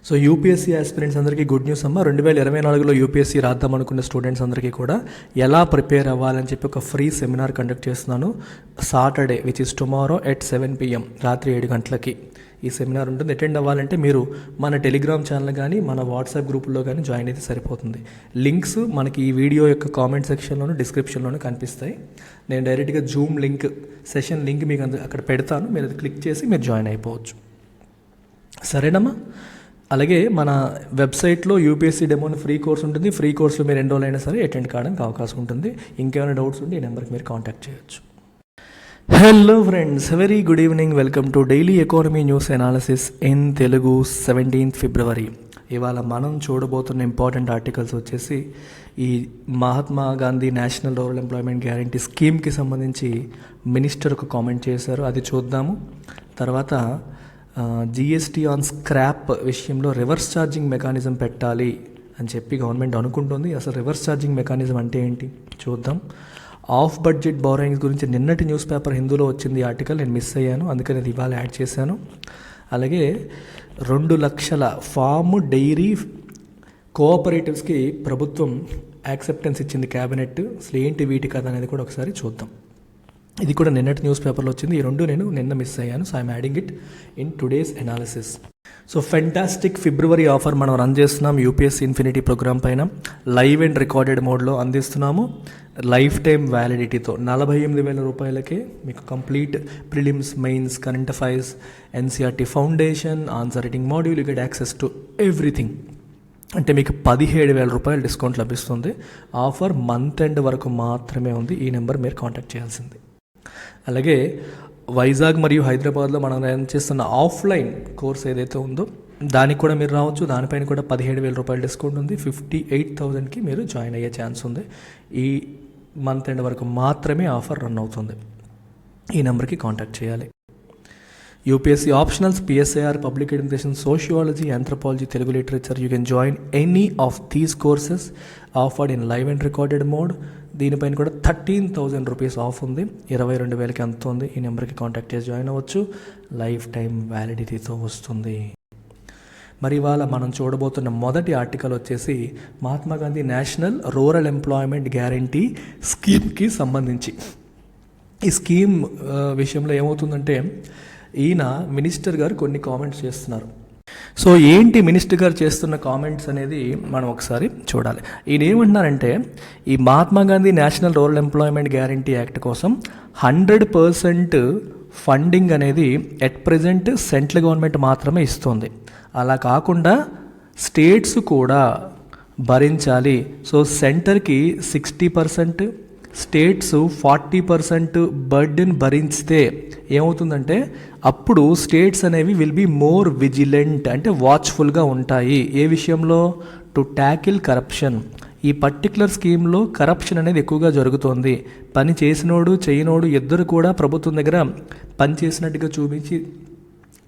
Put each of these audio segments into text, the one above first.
So UPSC aspirants అందరికీ good news అమ్మ. 2024లో UPSC రాద్దాం అనుకున్న స్టూడెంట్స్ అందరికీ కూడా ఎలా ప్రిపేర్ అవ్వాలని చెప్పి ఒక ఫ్రీ సెమినార్ కండక్ట్ చేస్తున్నాను. Saturday which is tomorrow at 7 PM రాత్రి 7 గంటలకి ఈ సెమినార్ ఉంటుంది. అటెండ్ అవ్వాలంటే మీరు మన టెలిగ్రామ్ ఛానల్ కానీ మన వాట్సాప్ గ్రూపుల్లో కానీ జాయిన్ అయితే సరిపోతుంది. లింక్స్ మనకి ఈ వీడియో యొక్క కామెంట్ సెక్షన్లోను డిస్క్రిప్షన్లోనూ కనిపిస్తాయి. నేను డైరెక్ట్గా జూమ్ లింక్ సెషన్ లింక్ మీకు అక్కడ పెడతాను. మీరు అది క్లిక్ చేసి మీరు జాయిన్ అయిపోవచ్చు. సరేనమ్మా. అలాగే మన వెబ్సైట్లో యూపీఎస్సీ డెమోని ఫ్రీ కోర్స్ ఉంటుంది. ఫ్రీ కోర్సులో మీరు ఎన్రోల్ అయినా సరే అటెండ్ కావడానికి అవకాశం ఉంటుంది. ఇంకేమైనా డౌట్స్ ఉంటే ఈ నెంబర్కి మీరు కాంటాక్ట్ చేయొచ్చు. Hello friends, very good evening. Welcome to daily economy news analysis in Telugu 17th February. ఇవాళ మనం చూడబోతున్న ఇంపార్టెంట్ ఆర్టికల్స్ వచ్చేసి ఈ Mahatma Gandhi national rural employment guarantee స్కీమ్కి సంబంధించి మినిస్టర్ ఒక కామెంట్ చేశారు, అది చూద్దాము. తర్వాత జిఎస్టీ ఆన్ స్క్రాప్ విషయంలో రివర్స్ ఛార్జింగ్ మెకానిజం పెట్టాలి అని చెప్పి గవర్నమెంట్ అనుకుంటుంది. అసలు రివర్స్ ఛార్జింగ్ మెకానిజం అంటే ఏంటి చూద్దాం. ఆఫ్ బడ్జెట్ బారోయింగ్స్ గురించి నిన్నటి న్యూస్ పేపర్ హిందూలో వచ్చింది ఆర్టికల్, నేను మిస్ అయ్యాను, అందుకని అది ఇవాళ యాడ్ చేశాను. అలాగే 2 లక్షల ఫామ్ డైరీ కోఆపరేటివ్స్కి ప్రభుత్వం యాక్సెప్టెన్స్ ఇచ్చింది క్యాబినెట్. అసలు ఏంటి వీటి కథ అనేది కూడా ఒకసారి చూద్దాం. ఇది కూడా నిన్నటి న్యూస్ పేపర్లో వచ్చింది. ఈ రెండు నేను నిన్న మిస్ అయ్యాను. So I'm adding it in today's analysis. So fantastic February offer మనం రన్ చేస్తున్నాం యూపీఎస్సీ ఇన్ఫినిటీ ప్రోగ్రామ్ పైన. లైవ్ అండ్ రికార్డెడ్ మోడ్లో అందిస్తున్నాము. లైఫ్ టైం వ్యాలిడిటీతో 48,000 రూపాయలకే మీకు complete prelims, mains, current affairs, NCERT foundation, answer writing module, you get access to everything. అంటే మీకు 17,000 రూపాయలు డిస్కౌంట్ లభిస్తుంది. ఆఫర్ మంత్ ఎండ్ వరకు మాత్రమే ఉంది. ఈ నెంబర్ మీరు కాంటాక్ట్ చేయాల్సింది. అలాగే వైజాగ్ మరియు హైదరాబాద్లో మనం రన్ చేస్తున్న ఆఫ్లైన్ కోర్స్ ఏదైతే ఉందో దానికి కూడా మీరు రావచ్చు. దానిపైన కూడా 17,000 రూపాయలు డిస్కౌంట్ ఉంది. 58,000కి మీరు జాయిన్ అయ్యే ఛాన్స్ ఉంది. ఈ మంత్ ఎండ్ వరకు మాత్రమే ఆఫర్ రన్ అవుతుంది. ఈ నెంబర్కి కాంటాక్ట్ చేయాలి. UPSC optionals, PSIR, public education, sociology, anthropology, Telugu literature, you can join any of these courses offered in live and recorded mode. దీనిపైన కూడా 13,000 రూపీస్ ఆఫ్ ఉంది. 22,000కి అంత ఉంది. ఈ నెంబర్కి కాంటాక్ట్ చేసి జాయిన్ అవ్వచ్చు. లైఫ్ టైం వ్యాలిడిటీతో వస్తుంది. మరి ఇవాళ మనం చూడబోతున్న మొదటి ఆర్టికల్ వచ్చేసి Mahatma Gandhi national rural employment guarantee స్కీమ్కి సంబంధించి. ఈ స్కీమ్ విషయంలో ఏమవుతుందంటే ఈయన మినిస్టర్ గారు కొన్ని కామెంట్స్ చేస్తున్నారు. సో ఏంటి మినిస్టర్ గారు చేస్తున్న కామెంట్స్ అనేది మనం ఒకసారి చూడాలి. ఈయన ఏమంటున్నారంటే ఈ Mahatma Gandhi national rural employment guarantee act కోసం 100% ఫండింగ్ అనేది ఎట్ ప్రెజెంట్ సెంట్రల్ గవర్నమెంట్ మాత్రమే ఇస్తుంది. అలా కాకుండా స్టేట్స్ కూడా భరించాలి. సో సెంటర్కి 60%, స్టేట్స్ 40% బర్డెన్ భరిస్తే ఏమవుతుందంటే అప్పుడు స్టేట్స్ అనేవి విల్ బీ మోర్ విజిలెంట్, అంటే వాచ్ఫుల్గా ఉంటాయి. ఏ విషయంలో? To tackle corruption. ఈ పర్టికులర్ స్కీమ్లో కరప్షన్ అనేది ఎక్కువగా జరుగుతోంది. పని చేసినోడు చేయనోడు ఇద్దరు కూడా ప్రభుత్వం దగ్గర పని చేసినట్టుగా చూపించి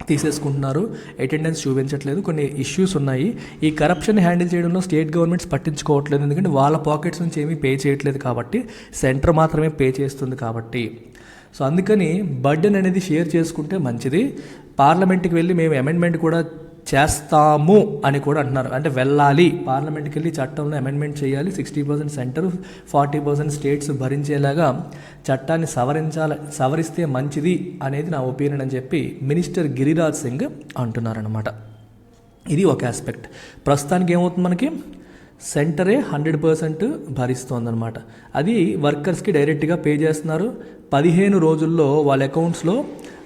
తీసేసుకుంటున్నారు, అటెండెన్స్ చూపించట్లేదు. కొన్ని ఇష్యూస్ ఉన్నాయి. ఈ కరప్షన్ హ్యాండిల్ చేయడంలో స్టేట్ గవర్నమెంట్స్ పట్టించుకోవట్లేదు. ఎందుకంటే వాళ్ళ పాకెట్స్ నుంచి ఏమీ పే చేయట్లేదు కాబట్టి, సెంటర్ మాత్రమే పే చేస్తుంది కాబట్టి. సో అందుకని బర్డెన్ అనేది షేర్ చేసుకుంటే మంచిది. పార్లమెంట్కి వెళ్ళి మేము అమెండ్మెంట్ కూడా చేస్తాము అని కూడా అంటున్నారు. అంటే వెళ్ళాలి, పార్లమెంట్కి వెళ్ళి చట్టంలో అమెండ్మెంట్ చేయాలి. 60% సెంటర్, 40% స్టేట్స్ భరించేలాగా చట్టాన్ని సవరిస్తే మంచిది అనేది నా ఒపీనియన్ అని చెప్పి మినిస్టర్ గిరిరాజ్ సింగ్ అంటున్నారనమాట. ఇది ఒక ఆస్పెక్ట్. ప్రస్తుతానికి ఏమవుతుంది, మనకి సెంటరే 100% భరిస్తోందనమాట. అది వర్కర్స్కి డైరెక్ట్గా పే చేస్తున్నారు. 15 రోజుల్లో వాళ్ళ అకౌంట్స్లో,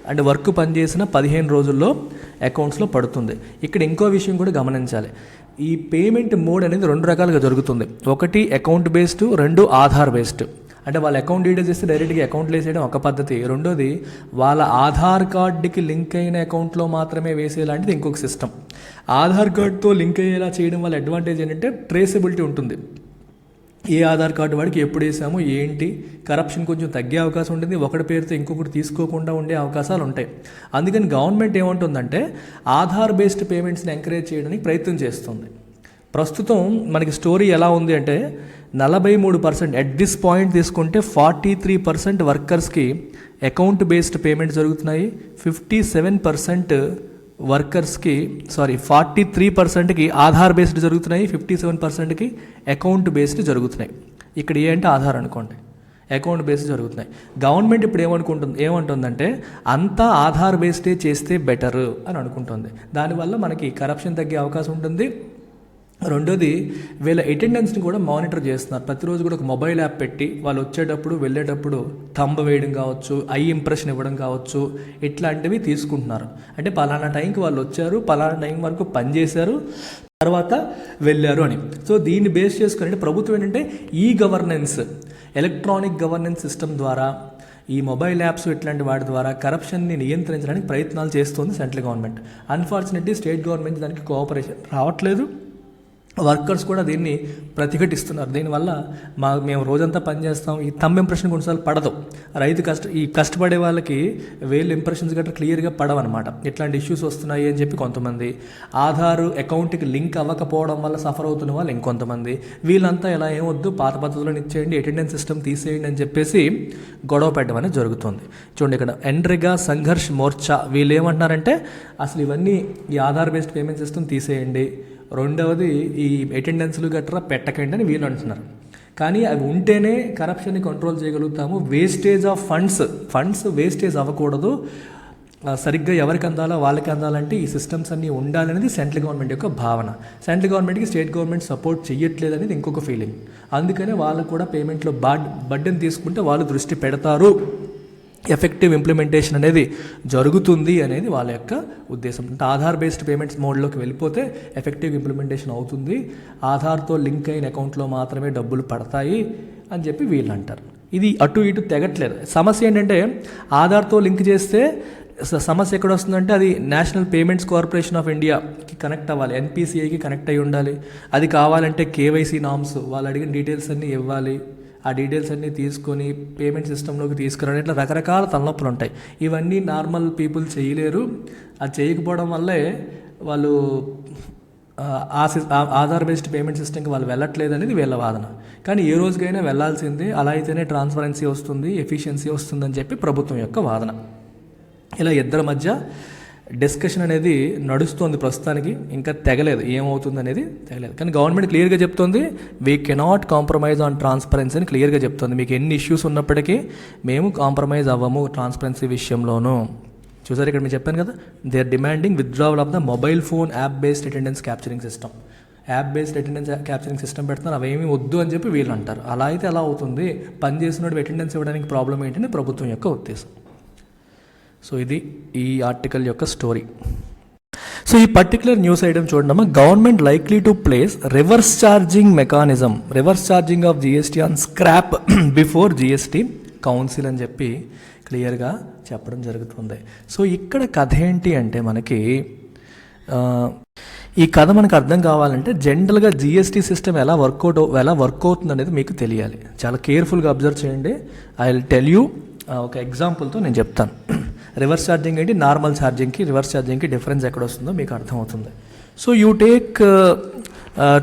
అంటే వర్క్ పనిచేసిన 15 రోజుల్లో అకౌంట్స్లో పడుతుంది. ఇక్కడ ఇంకో విషయం కూడా గమనించాలి. ఈ పేమెంట్ మోడ్ అనేది 2 రకాలుగా జరుగుతుంది. ఒకటి అకౌంట్ బేస్డ్, 2 ఆధార్ బేస్డ్. అంటే వాళ్ళ అకౌంట్ డీటెయిల్స్ ఇస్తే డైరెక్ట్గా అకౌంట్లో వేసేయడం ఒక పద్ధతి. రెండోది వాళ్ళ ఆధార్ కార్డుకి లింక్ అయిన అకౌంట్లో మాత్రమే వేసేలాంటిది ఇంకొక సిస్టమ్. ఆధార్ కార్డుతో లింక్ అయ్యేలా చేయడం వల్ల అడ్వాంటేజ్ ఏంటంటే ట్రేసబిలిటీ ఉంటుంది. ఏ ఆధార్ కార్డు వాడికి ఎప్పుడు వేసామో ఏంటి, కరప్షన్ కొంచెం తగ్గే అవకాశం ఉంటుంది. ఒకటి పేరుతో ఇంకొకటి తీసుకోకుండా ఉండే అవకాశాలు ఉంటాయి. అందుకని గవర్నమెంట్ ఏమంటుందంటే ఆధార్ బేస్డ్ పేమెంట్స్ని ఎంకరేజ్ చేయడానికి ప్రయత్నం చేస్తుంది. ప్రస్తుతం మనకి స్టోరీ ఎలా ఉంది అంటే 43% ఎట్ దిస్ పాయింట్ తీసుకుంటే 43% వర్కర్స్కి అకౌంట్ బేస్డ్ పేమెంట్ జరుగుతున్నాయి. 57% వర్కర్స్కి 43%కి ఆధార్ బేస్డ్ జరుగుతున్నాయి, 57%కి అకౌంట్ బేస్డ్ జరుగుతున్నాయి. ఇక్కడ ఏంటంటే ఆధార్ అనుకోండి, అకౌంట్ బేస్డ్ జరుగుతున్నాయి. గవర్నమెంట్ ఇప్పుడు ఏమంటుందంటే అంతా ఆధార్ బేస్డే చేస్తే బెటర్ అని అనుకుంటుంది. దానివల్ల మనకి కరప్షన్ తగ్గే అవకాశం ఉంటుంది. రెండోది, వీళ్ళ అటెండెన్స్ని కూడా మానిటర్ చేస్తున్నారు. ప్రతిరోజు కూడా ఒక మొబైల్ యాప్ పెట్టి వాళ్ళు వచ్చేటప్పుడు వెళ్ళేటప్పుడు థంబ్ వేయడం కావచ్చు, ఐ ఇంప్రెషన్ ఇవ్వడం కావచ్చు, ఇట్లాంటివి తీసుకుంటున్నారు. అంటే పలానా టైంకి వాళ్ళు వచ్చారు, పలానా టైం వరకు పనిచేశారు, తర్వాత వెళ్ళారు అని. సో దీన్ని బేస్ చేసుకుని ప్రభుత్వం ఏంటంటే e governance, electronic governance system ద్వారా, ఈ మొబైల్ యాప్స్ ఇట్లాంటి వాటి ద్వారా కరప్షన్ని నియంత్రించడానికి ప్రయత్నాలు చేస్తుంది central government. Unfortunately state government దానికి కోఆపరేషన్ రావట్లేదు. వర్కర్స్ కూడా దీన్ని ప్రతిఘటిస్తున్నారు. దీనివల్ల మేము రోజంతా పనిచేస్తాం, ఈ థంబ్ ఇంప్రెషన్ కొన్నిసార్లు పడదు. ఈ కష్టపడే వాళ్ళకి వేళ్ళు ఇంప్రెషన్స్ గట్రా క్లియర్గా పడవన్నమాట. ఇట్లాంటి ఇష్యూస్ వస్తున్నాయి అని చెప్పి కొంతమంది, ఆధార్ అకౌంట్కి లింక్ అవ్వకపోవడం వల్ల సఫర్ అవుతున్న వాళ్ళు ఇంకొంతమంది, వీళ్ళంతా ఇలా ఏమొద్దు పాత పద్ధతులను ఇచ్చేయండి, అటెండెన్స్ సిస్టమ్ తీసేయండి అని చెప్పేసి గొడవ పెట్టడం అనేది జరుగుతుంది. చూడండి, ఇక్కడ ఎన్రెగా సంఘర్ష్ మోర్చా వీళ్ళు ఏమంటున్నారంటే అసలు ఇవన్నీ ఈ ఆధార్ బేస్డ్ పేమెంట్ సిస్టమ్ తీసేయండి, రెండవది ఈ అటెండెన్స్లు గట్రా పెట్టకండి అని వీళ్ళు అంటున్నారు. కానీ అవి ఉంటేనే కరప్షన్ని కంట్రోల్ చేయగలుగుతాము. వేస్టేజ్ ఆఫ్ ఫండ్స్ వేస్టేజ్ అవ్వకూడదు, సరిగ్గా ఎవరికి అందాలో వాళ్ళకి అందాలంటే ఈ సిస్టమ్స్ అన్నీ ఉండాలనేది సెంట్రల్ గవర్నమెంట్ యొక్క భావన. సెంట్రల్ గవర్నమెంట్కి స్టేట్ గవర్నమెంట్ సపోర్ట్ చేయట్లేదు అనేది ఇంకొక ఫీలింగ్. అందుకనే వాళ్ళు కూడా పేమెంట్లో బడ్డెన్ తీసుకుంటే వాళ్ళు దృష్టి పెడతారు, ఎఫెక్టివ్ ఇంప్లిమెంటేషన్ అనేది జరుగుతుంది అనేది వాళ్ళ యొక్క ఉద్దేశం. అంటే ఆధార్ బేస్డ్ పేమెంట్స్ మోడ్లోకి వెళ్ళిపోతే ఎఫెక్టివ్ ఇంప్లిమెంటేషన్ అవుతుంది, ఆధార్తో లింక్ అయిన అకౌంట్లో మాత్రమే డబ్బులు పడతాయి అని చెప్పి వీళ్ళు అంటారు. ఇది అటు ఇటు తెగట్లేదు. సమస్య ఏంటంటే ఆధార్తో లింక్ చేస్తే సమస్య ఎక్కడ వస్తుందంటే అది నేషనల్ పేమెంట్స్ కార్పొరేషన్ ఆఫ్ ఇండియాకి కనెక్ట్ అవ్వాలి, ఎన్పిసిఐకి కనెక్ట్ అయ్యి ఉండాలి. అది కావాలంటే కేవైసీ నామ్స్, వాళ్ళు అడిగిన డీటెయిల్స్ అన్నీ ఇవ్వాలి. ఆ డీటెయిల్స్ అన్నీ తీసుకొని పేమెంట్ సిస్టంలోకి తీసుకురావడం, ఇట్లా రకరకాల తలనొప్పులు ఉంటాయి. ఇవన్నీ నార్మల్ పీపుల్ చేయలేరు. అది చేయకపోవడం వల్లే వాళ్ళు ఆధార్ బేస్డ్ పేమెంట్ సిస్టమ్కి వాళ్ళు వెళ్ళట్లేదు అనేది వీళ్ళ వాదన. కానీ ఏ రోజుకైనా వెళ్ళాల్సిందే, అలా అయితేనే ట్రాన్స్పరెన్సీ వస్తుంది, ఎఫిషియన్సీ వస్తుందని చెప్పి ప్రభుత్వం యొక్క వాదన. ఇలా ఇద్దరి మధ్య డిస్కషన్ అనేది నడుస్తుంది ప్రస్తుతానికి, ఇంకా తెగలేదు, ఏమవుతుంది అనేది తెగలేదు. కానీ గవర్నమెంట్ క్లియర్గా చెప్తుంది, we cannot compromise on transparency అని క్లియర్గా చెప్తుంది. మీకు ఎన్ని ఇష్యూస్ ఉన్నప్పటికీ మేము కాంప్రమైజ్ అవ్వము ట్రాన్స్పరెన్సీ విషయంలోనూ. చూసారు, ఇక్కడ మీరు చెప్పాను కదా, they are demanding withdrawal of the mobile phone app based attendance capturing system. App based attendance capturing system పెడుతున్నారు, అవేమీ వద్దు అని చెప్పి వీళ్ళు అంటారు. అలా అయితే ఎలా అవుతుంది, పని చేసినప్పుడు అటెండెన్స్ ఇవ్వడానికి ప్రాబ్లం ఏంటని ప్రభుత్వం యొక్క ఉద్దేశం. సో ఇది ఈ ఆర్టికల్ యొక్క స్టోరీ. సో ఈ పర్టికులర్ న్యూస్ ఐటమ్ చూడమ్మా, government likely to place reverse charging mechanism, reverse charging of GST on scrap before GST council అని చెప్పి క్లియర్గా చెప్పడం జరుగుతుంది. సో ఇక్కడ కథ ఏంటి అంటే మనకి ఈ కథ మనకు అర్థం కావాలంటే జనరల్గా జిఎస్టీ సిస్టమ్ ఎలా వర్క్ అవుతుంది అనేది మీకు తెలియాలి. చాలా కేర్ఫుల్గా అబ్జర్వ్ చేయండి. ఐ విల్ టెల్ యూ ఒక ఎగ్జాంపుల్తో నేను చెప్తాను. రివర్స్ ఛార్జింగ్ ఏంటి, నార్మల్ ఛార్జింగ్కి రివర్స్ ఛార్జింగ్కి డిఫరెన్స్ ఎక్కడ వస్తుందో మీకు అర్థమవుతుంది. So you take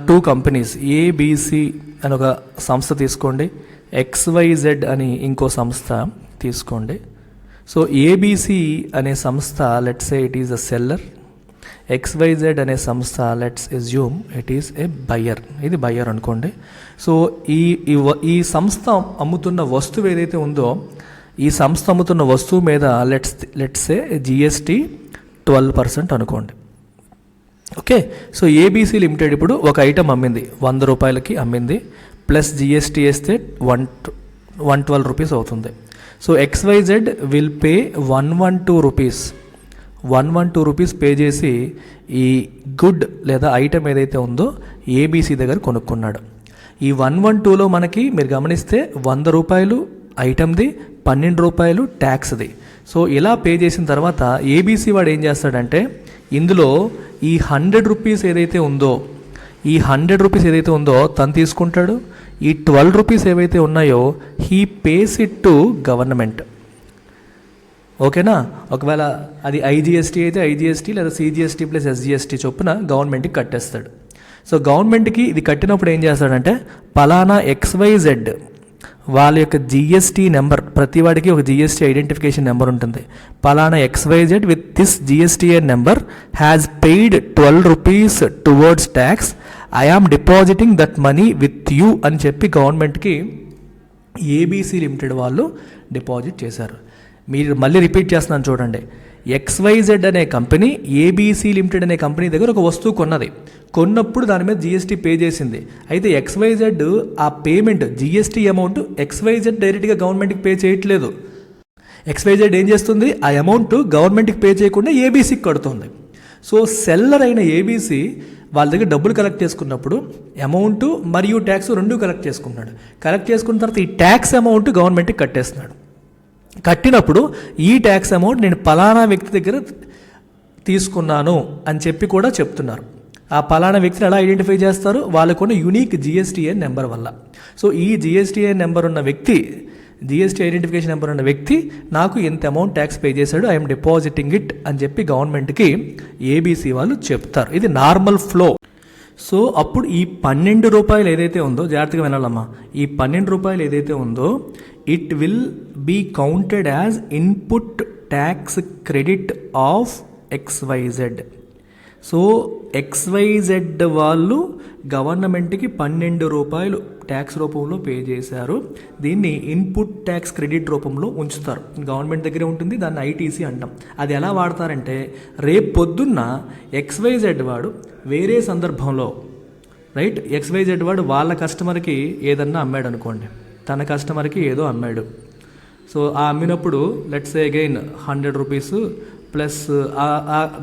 2 companies, ABC అని ఒక సంస్థ తీసుకోండి, XYZ అని ఇంకో సంస్థ తీసుకోండి. సో ఏబిసి అనే సంస్థ let's say it is a seller, XYZ అనే సంస్థ let's assume it is a buyer. ఇది బయ్యర్ అనుకోండి. సో ఈ సంస్థ అమ్ముతున్న వస్తువు ఏదైతే ఉందో, ఈ సంస్థ అమ్ముతున్న వస్తువు మీద లెట్స్ సే జిఎస్టీ 12% అనుకోండి. ఓకే, సో ఏబీసీ లిమిటెడ్ ఇప్పుడు ఒక ఐటమ్ అమ్మింది, 100 రూపాయలకి అమ్మింది, ప్లస్ జిఎస్టీ వేస్తే 112 రూపీస్ అవుతుంది. So XYZ will pay 112 rupees pay చేసి ఈ గుడ్ లేదా ఐటమ్ ఏదైతే ఉందో ఏబీసీ దగ్గర కొనుక్కున్నాడు. ఈ 112లో మనకి మీరు గమనిస్తే 100 రూపాయలు ఐటమ్ది, 12 రూపాయలు ట్యాక్స్ది. సో ఇలా పే చేసిన తర్వాత ఏబీసీ వాడు ఏం చేస్తాడంటే ఇందులో ఈ 100 రూపీస్ ఏదైతే ఉందో తను తీసుకుంటాడు. ఈ 12 రూపీస్ ఏవైతే ఉన్నాయో he face it to government. ఓకేనా, ఒకవేళ అది ఐజిఎస్టీ అయితే ఐజిఎస్టీ లేదా సిజిఎస్టీ ప్లస్ ఎస్జిఎస్టీ చొప్పున గవర్నమెంట్కి కట్టేస్తాడు. సో గవర్నమెంట్కి ఇది కట్టినప్పుడు ఏం చేస్తాడంటే పలానా XYZ వాళ్ళ యొక్క జిఎస్టీ నెంబర్, ప్రతి వాడికి ఒక జిఎస్టీ ఐడెంటిఫికేషన్ నెంబర్ ఉంటుంది. పలానా XYZ with this GSTN number has paid 12 rupees towards tax, I am depositing that money with you అని చెప్పి గవర్నమెంట్కి ఏబీసీ లిమిటెడ్ వాళ్ళు డిపాజిట్ చేశారు. మీరు మళ్ళీ రిపీట్ చేస్తున్నాను చూడండి. XYZ అనే కంపెనీ ఏబీసీ లిమిటెడ్ అనే కంపెనీ దగ్గర ఒక వస్తువు కొన్నప్పుడు దాని మీద జిఎస్టీ పే చేసింది. అయితే XYZ ఆ పేమెంట్ జిఎస్టీ అమౌంట్ XYZ డైరెక్ట్గా గవర్నమెంట్కి పే చేయట్లేదు. XYZ ఏం చేస్తుంది, ఆ అమౌంట్ గవర్నమెంట్కి పే చేయకుండా ఏబీసీకి కడుతుంది. సో సెల్లర్ అయిన ఏబీసీ వాళ్ళ దగ్గర డబ్బులు కలెక్ట్ చేసుకున్నప్పుడు అమౌంట్ మరియు ట్యాక్స్ రెండు కలెక్ట్ చేసుకుంటున్నాడు. కలెక్ట్ చేసుకున్న తర్వాత ఈ ట్యాక్స్ అమౌంట్ గవర్నమెంట్కి కట్టేస్తున్నాడు. కట్టినప్పుడు ఈ ట్యాక్స్ అమౌంట్ నేను పలానా వ్యక్తి దగ్గర తీసుకున్నాను అని చెప్పి కూడా చెప్తున్నారు. ఆ పలానా వ్యక్తిని ఎలా ఐడెంటిఫై చేస్తారు, వాళ్ళకున్న యూనిక్ జిఎస్టీఎన్ నెంబర్ వల్ల. సో ఈ జిఎస్టీఎన్ నెంబర్ ఉన్న వ్యక్తి, జిఎస్టీ ఐడెంటిఫికేషన్ నెంబర్ ఉన్న వ్యక్తి నాకు ఎంత అమౌంట్ ట్యాక్స్ పే చేశాడు, ఐఎమ్ డిపాజిటింగ్ ఇట్ అని చెప్పి గవర్నమెంట్కి ఏబీసీ వాళ్ళు చెప్తారు. ఇది నార్మల్ ఫ్లో. సో అప్పుడు ఈ 12 రూపాయలు ఏదైతే ఉందో, జాగ్రత్తగా వినాలమ్మా, ఈ 12 రూపాయలు ఏదైతే ఉందో it will be counted as input tax credit of XYZ. So XYZ వాళ్ళు గవర్నమెంట్కి 12 రూపాయలు ట్యాక్స్ రూపంలో పే చేశారు. దీన్ని ఇన్పుట్ ట్యాక్స్ క్రెడిట్ రూపంలో ఉంచుతారు, గవర్నమెంట్ దగ్గరే ఉంటుంది. దాన్ని ఐటీసీ అంటాం. అది ఎలా వాడతారంటే, రేపు పొద్దున్న XYZ వాడు వేరే సందర్భంలో, రైట్, XYZ వాడు వాళ్ళ కస్టమర్కి ఏదన్నా అమ్మాడు అనుకోండి, తన కస్టమర్కి ఏదో అమ్మాడు. సో ఆ అమ్మినప్పుడు let's say again 100 rupees plus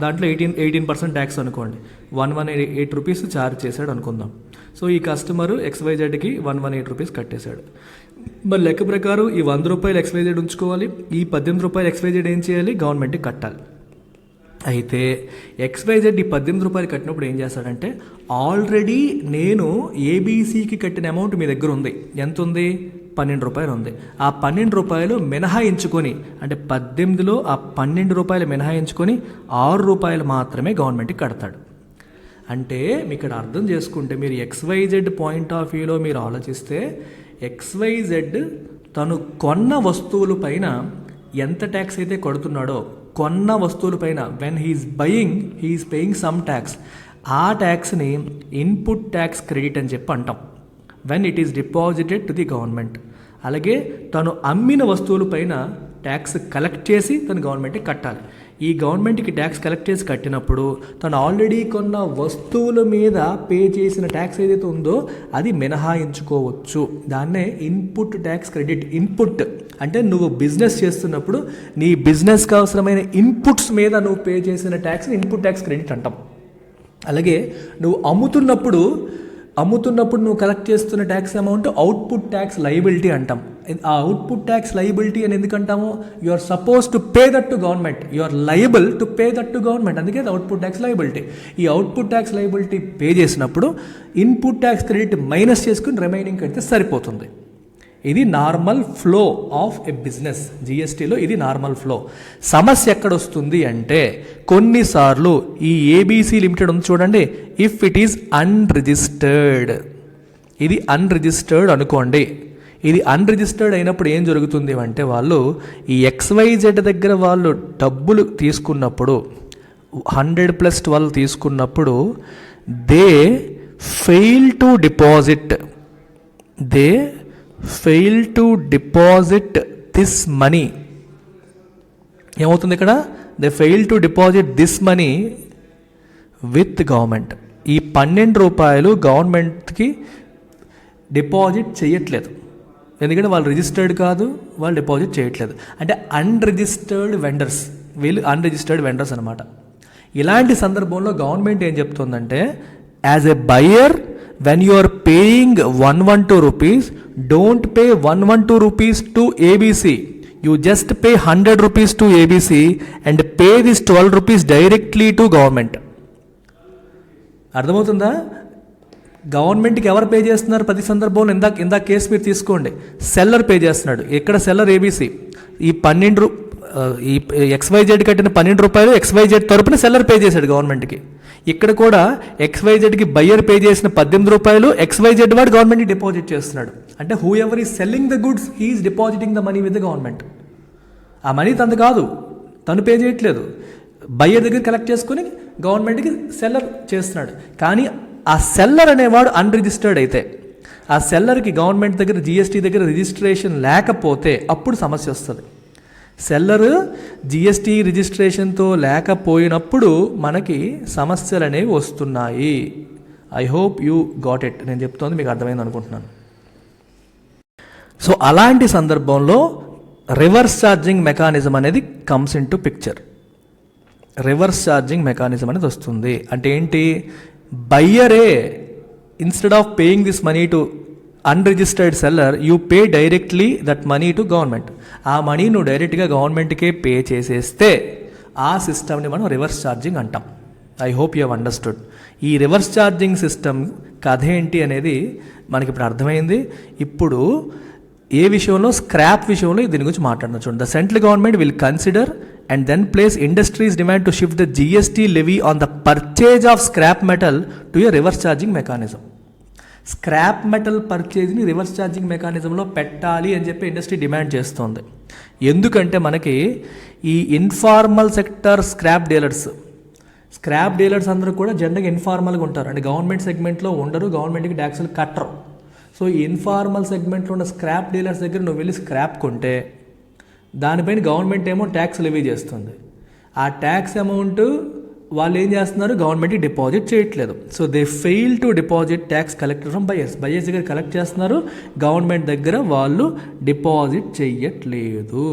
దాంట్లో 18% ట్యాక్స్ అనుకోండి, 118 రూపీస్ ఛార్జ్ చేశాడు అనుకుందాం. సో ఈ కస్టమర్ XYZకి 118 రూపీస్ కట్టేశాడు. మరి లెక్క ప్రకారం ఈ 100 రూపాయలు XYZ ఉంచుకోవాలి, ఈ 18 రూపాయలు XYZ ఏం చేయాలి, గవర్నమెంట్కి కట్టాలి. అయితే XYZ ఈ 18 రూపాయలు కట్టినప్పుడు ఏం చేస్తాడంటే, ఆల్రెడీ నేను ఏబీసీకి కట్టిన అమౌంట్ మీ దగ్గర ఉంది, ఎంత ఉంది, 12 రూపాయలు ఉంది. ఆ 12 రూపాయలు మినహాయించుకొని, అంటే 18లో ఆ 12 రూపాయలు మినహాయించుకొని 6 రూపాయలు మాత్రమే గవర్నమెంట్కి కడతాడు. అంటే మీకు ఇక్కడ అర్థం చేసుకుంటే, మీరు XYZ పాయింట్ ఆఫ్ వ్యూలో మీరు ఆలోచిస్తే, XYZ తను కొన్న వస్తువుల పైన ఎంత ట్యాక్స్ అయితే కడుతున్నాడో, కొన్న వస్తువుల పైన when he's buying he's paying some tax, ఆ ట్యాక్స్ని ఇన్పుట్ ట్యాక్స్ క్రెడిట్ అని చెప్పి అంటాం when it is deposited to the government. అలాగే తను అమ్మిన వస్తువుల పైన ట్యాక్స్ కలెక్ట్ చేసి తను గవర్నమెంట్కి కట్టాలి. ఈ గవర్నమెంట్కి ట్యాక్స్ కలెక్ట్ చేసి కట్టినప్పుడు తను ఆల్రెడీ కొన్న వస్తువుల మీద పే చేసిన ట్యాక్స్ ఏదైతే ఉందో అది మినహాయించుకోవచ్చు. దాన్నే ఇన్పుట్ ట్యాక్స్ క్రెడిట్. ఇన్పుట్ అంటే నువ్వు బిజినెస్ చేస్తున్నప్పుడు నీ బిజినెస్కి అవసరమైన ఇన్పుట్స్ మీద నువ్వు పే చేసిన ట్యాక్స్ని ఇన్పుట్ ట్యాక్స్ క్రెడిట్ అంటాం. అలాగే నువ్వు అమ్ముతున్నప్పుడు నువ్వు కలెక్ట్ చేస్తున్న tax amount output tax liability అంటాం. ఆ అవుట్పుట్ ట్యాక్స్ లయబిలిటీ అని ఎందుకంటాము, you are suppose to pay that to government, you are liable to pay that to government, అందుకే అవుట్పుట్ ట్యాక్స్ లయబిలిటీ. ఈ అవుట్పుట్ ట్యాక్స్ లయబిలిటీ పే చేసినప్పుడు input tax credit minus చేసుకుని remaining కడితే సరిపోతుంది. ఇది normal flow of a business. జిఎస్టీలో ఇది normal flow. సమస్య ఎక్కడొస్తుంది అంటే, కొన్నిసార్లు ఈ ఏబీసీ లిమిటెడ్ ఉంది చూడండి, ఇఫ్ ఇట్ ఈస్ అన్రిజిస్టర్డ్, ఇది అన్రిజిస్టర్డ్ అనుకోండి. ఇది అన్రిజిస్టర్డ్ అయినప్పుడు ఏం జరుగుతుంది అంటే, వాళ్ళు ఈ XYZ దగ్గర వాళ్ళు డబ్బులు తీసుకున్నప్పుడు 100+12 తీసుకున్నప్పుడు they fail to deposit this money. ఏమవుతుంది ఇక్కడ, they fail to deposit this money with government. ఈ 12 రూపాయలు గవర్నమెంట్కి డిపాజిట్ చేయట్లేదు, ఎందుకంటే వాళ్ళు రిజిస్టర్డ్ కాదు, వాళ్ళు డిపాజిట్ చేయట్లేదు. అంటే అన్రిజిస్టర్డ్ వెండర్స్, వీళ్ళు అన్రిజిస్టర్డ్ వెండర్స్ అనమాట. ఇలాంటి సందర్భంలో గవర్నమెంట్ ఏం చెప్తుందంటే, as a buyer when you are paying 112 rupees, don't pay 112 rupees to ABC, you just pay 100 rupees to ABC and pay this 12 rupees directly to government. అర్థమవుతుందా? గవర్నమెంట్కి ఎవరు pay చేస్తున్నారు ప్రతి సందర్భంలో? ఇందాక కేసు మీరు తీసుకోండి, సెల్లర్ పే చేస్తున్నాడు. ఎక్కడ సెల్లర్? ABC. ఈ ఈ XYZ కట్టిన 12 రూపాయలు XYZ తరపున సెల్లర్ పే చేశాడు గవర్నమెంట్కి. ఇక్కడ కూడా XYZకి బయ్యర్ పే చేసిన 18 రూపాయలు XYZ వాడు గవర్నమెంట్కి డిపాజిట్ చేస్తున్నాడు. అంటే who ever is selling the goods he is depositing the money with the government. ఆ మనీ తనది కాదు, తను పే చేయట్లేదు, బయ్యర్ దగ్గర కలెక్ట్ చేసుకుని గవర్నమెంట్కి సెల్లర్ చేస్తున్నాడు. కానీ ఆ సెల్లర్ అనేవాడు అన్రిజిస్టర్డ్ అయితే, ఆ సెల్లర్కి గవర్నమెంట్ దగ్గర GST దగ్గర రిజిస్ట్రేషన్ లేకపోతే అప్పుడు సమస్య వస్తుంది. సెల్లర్ GST రిజిస్ట్రేషన్తో లేకపోయినప్పుడు మనకి సమస్యలు అనేవి వస్తున్నాయి. I hope you got it. నేను చెప్తోంది మీకు అర్థమైంది అనుకుంటున్నాను. సో అలాంటి సందర్భంలో రివర్స్ ఛార్జింగ్ మెకానిజం అనేది comes into picture. Reverse charging mechanism అనేది వస్తుంది. అంటే ఏంటి? బయ్యరే instead of paying this money to unregistered seller you pay directly that money to government. ఆ మనీ నువ్వు డైరెక్ట్గా గవర్నమెంట్కే పే చేసేస్తే ఆ సిస్టమ్ని మనం రివర్స్ ఛార్జింగ్ అంటాం. I hope you have understood. ఈ రివర్స్ ఛార్జింగ్ సిస్టమ్ కథ ఏంటి అనేది మనకి ఇప్పుడు అర్థమైంది. ఇప్పుడు ఏ విషయంలో? స్క్రాప్ విషయంలో దీని గురించి మాట్లాడుతున్నాం. చూడండి, the central government will consider and then place industries demand to shift the GST levy on the purchase of scrap metal to a reverse charging mechanism. Scrap metal పర్చేజ్ని రివర్స్ ఛార్జింగ్ మెకానిజంలో పెట్టాలి అని చెప్పి ఇండస్ట్రీ డిమాండ్ చేస్తోంది. ఎందుకంటే మనకి ఈ informal sector scrap dealers అందరూ కూడా జనరల్గా ఇన్ఫార్మల్గా ఉంటారు. అంటే గవర్నమెంట్ సెగ్మెంట్లో ఉండరు, గవర్నమెంట్కి ట్యాక్సులు కట్టరు. సో ఈ ఇన్ఫార్మల్ సెగ్మెంట్లో ఉన్న స్క్రాప్ డీలర్స్ దగ్గర నువ్వు వెళ్ళి స్క్రాప్ కొంటే దానిపైన గవర్నమెంట్ ఏమో ట్యాక్స్ లెవీ చేస్తుంది. ఆ ట్యాక్స్ అమౌంట్ వాళ్ళు ఏం చేస్తున్నారు? గవర్నమెంట్కి డిపాజిట్ చేయట్లేదు. So they fail to deposit tax collected from buyers దగ్గర కలెక్ట్ చేస్తున్నారు, గవర్నమెంట్ దగ్గర వాళ్ళు డిపాజిట్ చెయ్యట్లేదు.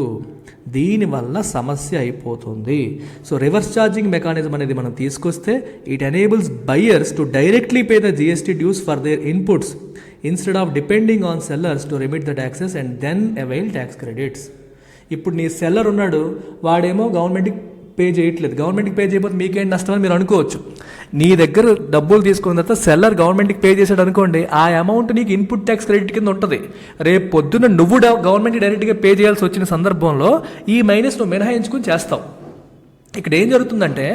దీనివల్ల సమస్య అయిపోతుంది. సో రివర్స్ ఛార్జింగ్ మెకానిజం అనేది మనం తీసుకొస్తే it enables buyers to directly pay the GST dues for their inputs instead of depending on sellers to remit the taxes and then avail tax credits. ఇప్పుడు నీ seller ఉన్నాడు, వాడేమో గవర్నమెంట్కి pay చేయట్లేదు. గవర్నమెంట్కి పే చేయకపోతే మీకేంటి నష్టం అని మీరు అనుకోవచ్చు. నీ దగ్గర డబ్బులు తీసుకున్న తర్వాత సెల్లర్ గవర్నమెంట్కి పే చేశాడు అనుకోండి, ఆ అమౌంట్ నీకు ఇన్పుట్ ట్యాక్స్ క్రెడిట్ కింద ఉంటుంది. రేపు పొద్దున్న నువ్వు గవర్నమెంట్కి డైరెక్ట్గా పే చేయాల్సి వచ్చిన సందర్భంలో ఈ మైనస్ నువ్వు మినహాయించుకుని చేస్తావు. ఇక్కడ ఏం జరుగుతుందంటే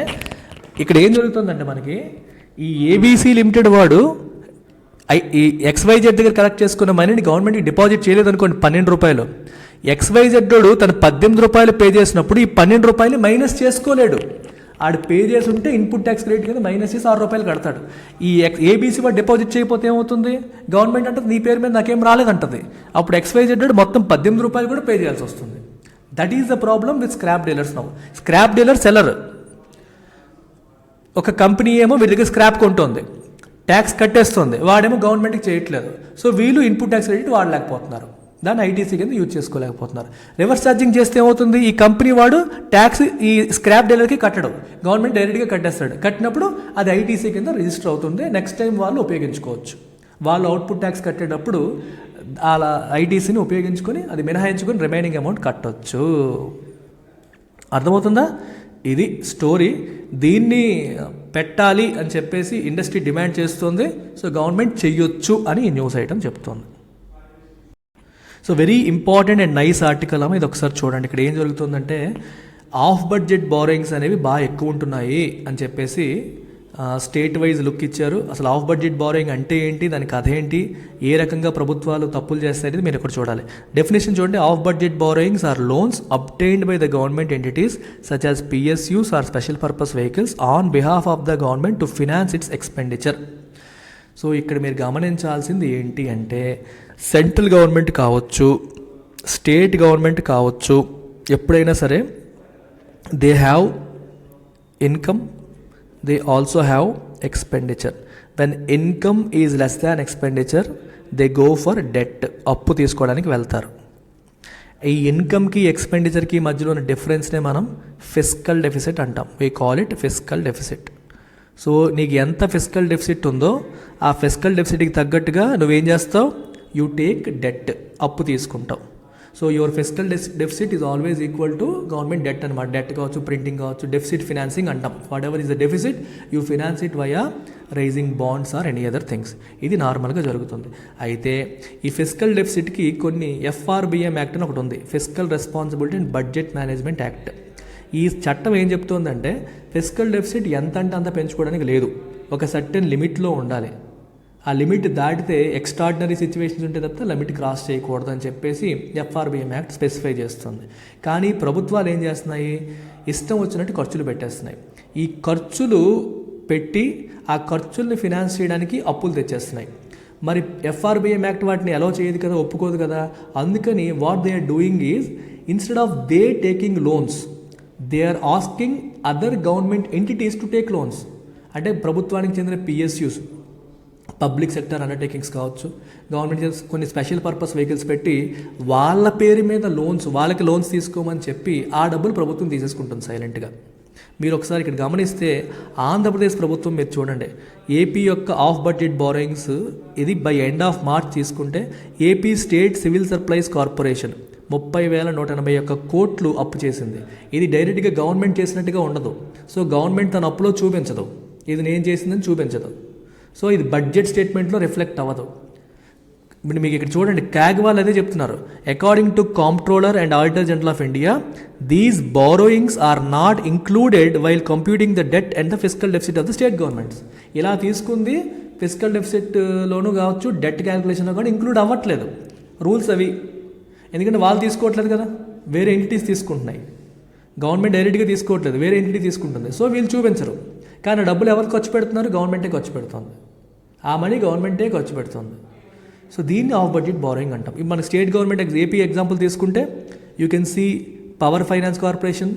మనకి ఈ ABC లిమిటెడ్ వాడు ఈ XYZ దగ్గర కలెక్ట్ చేసుకున్న మనీని గవర్నమెంట్కి డిపాజిట్ చేయలేదు అనుకోండి 12 రూపాయలు. XYZ తను 18 రూపాయలు పే చేసినప్పుడు ఈ 12 రూపాయలు మైనస్ చేసుకోలేడు. ఆడు పే చేసి ఉంటే ఇన్పుట్ ట్యాక్స్ క్రెడిట్ కింద మైనస్ చేసి 6 రూపాయలు కడతాడు. ఈ ABC వాడు డిపాజిట్ చేయకపోతే ఏమవుతుంది? గవర్నమెంట్ అంటే నీ పేరు మీద నాకేం రాలేదంటది. అప్పుడు XYZ మొత్తం 18 రూపాయలు కూడా పే చేయాల్సి వస్తుంది. That is the problem with scrap dealers now. Scrap dealer seller, ఒక కంపెనీ ఏమో వీళ్ళ దగ్గర స్క్రాప్ కొంటుంది, ట్యాక్స్ కట్టేస్తుంది, వాడేమో గవర్నమెంట్కి చేయట్లేదు. సో వీళ్ళు ఇన్పుట్ ట్యాక్స్ క్రెడిట్ వాడలేకపోతున్నారు, దాన్ని ITC కింద యూజ్ చేసుకోలేకపోతున్నారు. రివర్స్ ఛార్జింగ్ చేస్తే ఏమవుతుంది? ఈ కంపెనీ వాడు ట్యాక్స్ ఈ స్క్రాప్ డీలర్కి కట్టడం, గవర్నమెంట్ డైరెక్ట్గా కట్టేస్తాడు. కట్టినప్పుడు అది ITC కింద రిజిస్టర్ అవుతుంది. నెక్స్ట్ టైం వాళ్ళు ఉపయోగించుకోవచ్చు. వాళ్ళు అవుట్పుట్ ట్యాక్స్ కట్టేటప్పుడు అలా ITCని ఉపయోగించుకొని అది మినహాయించుకొని రిమైనింగ్ అమౌంట్ కట్టొచ్చు. అర్థమవుతుందా? ఇది స్టోరీ. దీన్ని పెట్టాలి అని చెప్పేసి ఇండస్ట్రీ డిమాండ్ చేస్తుంది. సో గవర్నమెంట్ చెయ్యొచ్చు అని ఈ న్యూస్ ఐటమ్ చెప్తోంది. So very important and nice article అమ్మ. ఇది ఒకసారి చూడండి. ఇక్కడ ఏం జరుగుతుందంటే ఆఫ్ బడ్జెట్ బారోయింగ్స్ అనేవి బాగా ఎక్కువ ఉంటున్నాయి అని చెప్పేసి స్టేట్ వైజ్ లుక్ ఇచ్చారు. అసలు ఆఫ్ బడ్జెట్ బారోయింగ్ అంటే ఏంటి, దాని కథ ఏంటి, ఏ రకంగా ప్రభుత్వాలు తప్పులు చేస్తాయనేది మీరు ఇక్కడ చూడాలి. డెఫినేషన్ చూడండి. Of budget borrowings are loans obtained by the government entities such as PSUs or special purpose vehicles on behalf of the government to finance its expenditure. So ఇక్కడ మీరు గమనించాల్సింది ఏంటి అంటే సెంట్రల్ గవర్నమెంట్ కావచ్చు, స్టేట్ గవర్నమెంట్ కావచ్చు, ఎప్పుడైనా సరే they have income, they also have expenditure. When income is less than expenditure, they go for debt. అప్పు తీసుకోవడానికి వెళ్తారు. ఈ ఇన్కమ్కి ఎక్స్పెండిచర్కి మధ్యలో ఉన్న డిఫరెన్స్నే మనం ఫిస్కల్ డెఫిసిట్ అంటాం. We call it fiscal deficit. So నీకు ఎంత ఫిస్కల్ డెఫిసిట్ ఉందో ఆ ఫిస్కల్ డెఫిసిట్కి తగ్గట్టుగా నువ్వేం చేస్తావు? యూ టేక్ డెట్, అప్పు తీసుకుంటావు. So your fiscal deficit is always equal to government debt అనమాట. డెట్ కావచ్చు, ప్రింటింగ్ కావచ్చు, డెఫిసిట్ ఫినాన్సింగ్ అంటాం. Whatever is the deficit you finance it via raising bonds or any other things. ఇది నార్మల్గా జరుగుతుంది. అయితే ఈ ఫిస్కల్ డెఫిసిట్కి కొన్ని FRBM యాక్ట్ అని ఒకటి ఉంది, fiscal responsibility and budget management act. ఈ చట్టం ఏం చెప్తుందంటే ఫిస్కల్ డెఫిసిట్ ఎంత అంటే అంత పెంచుకోవడానికి లేదు, ఒక సర్టెన్ లిమిట్లో ఉండాలి. ఆ లిమిట్ దాటితే ఎక్స్ట్రాడినరీ సిచ్యువేషన్స్ ఉంటే తప్ప లిమిట్ క్రాస్ చేయకూడదు అని చెప్పేసి FRBM యాక్ట్ స్పెసిఫై చేస్తుంది. కానీ ప్రభుత్వాలు ఏం చేస్తున్నాయి, ఇష్టం వచ్చినట్టు ఖర్చులు పెట్టేస్తున్నాయి. ఈ ఖర్చులు పెట్టి ఆ ఖర్చుల్ని ఫినాన్స్ చేయడానికి అప్పులు తెచ్చేస్తున్నాయి. మరి FRBM యాక్ట్ వాటిని అలౌ చేయదు కదా, ఒప్పుకోదు కదా. అందుకని what they are doing is, instead of they taking loans, they are asking other government entities to take loans. అంటే ప్రభుత్వానికి చెందిన PSUs, పబ్లిక్ సెక్టర్ అండర్టేకింగ్స్ కావచ్చు, గవర్నమెంట్ కొన్ని స్పెషల్ పర్పస్ వెహికల్స్ పెట్టి వాళ్ళ పేరు మీద లోన్స్, వాళ్ళకి లోన్స్ తీసుకోమని చెప్పి ఆ డబ్బులు ప్రభుత్వం తీసేసుకుంటుంది సైలెంట్గా. మీరు ఒకసారి ఇక్కడ గమనిస్తే ఆంధ్రప్రదేశ్ ప్రభుత్వం మీరు చూడండి, ఏపీ యొక్క ఆఫ్ బడ్జెట్ బారోయింగ్స్ ఇది బై ఎండ్ ఆఫ్ మార్చ్ తీసుకుంటే AP state civil supplies corporation 30,181 కోట్లు అప్పు చేసింది. ఇది డైరెక్ట్గా గవర్నమెంట్ చేసినట్టుగా ఉండదు. సో గవర్నమెంట్ తన అప్పులో చూపించదు, ఇది నేను చేసిందని చూపించదు. సో ఇది బడ్జెట్ స్టేట్మెంట్లో రిఫ్లెక్ట్ అవ్వదు. ఇప్పుడు మీకు ఇక్కడ చూడండి, క్యాగ్ వాళ్ళు అదే చెప్తున్నారు, according to comptroller and auditor general of India, these borrowings are not included while computing the debt and the fiscal deficit of the state governments. ఇలా తీసుకుంది ఫిస్కల్ డెఫిసిట్లోనూ కావచ్చు, డెట్ క్యాలిక్యులేషన్లో కూడా ఇంక్లూడ్ అవ్వట్లేదు. రూల్స్ అవి, ఎందుకంటే వాళ్ళు తీసుకోవట్లేదు కదా, వేరే ఎంటిటీస్ తీసుకుంటున్నాయి. గవర్నమెంట్ డైరెక్ట్గా తీసుకోవట్లేదు, వేరే ఎంటిటీ తీసుకుంటుంది. సో వీళ్ళు చూపించరు. కానీ డబ్బులు ఎవరు ఖర్చు పెడుతున్నారు, గవర్నమెంటే ఖర్చు పెడుతుంది. ఆ మనీ గవర్నమెంటే ఖర్చు పెడుతుంది. సో దీన్ని ఆఫ్ బడ్జెట్ బారోయింగ్ అంటాం. ఇప్పుడు మన స్టేట్ గవర్నమెంట్ ఏపీ ఎగ్జాంపుల్ తీసుకుంటే you can see power finance corporation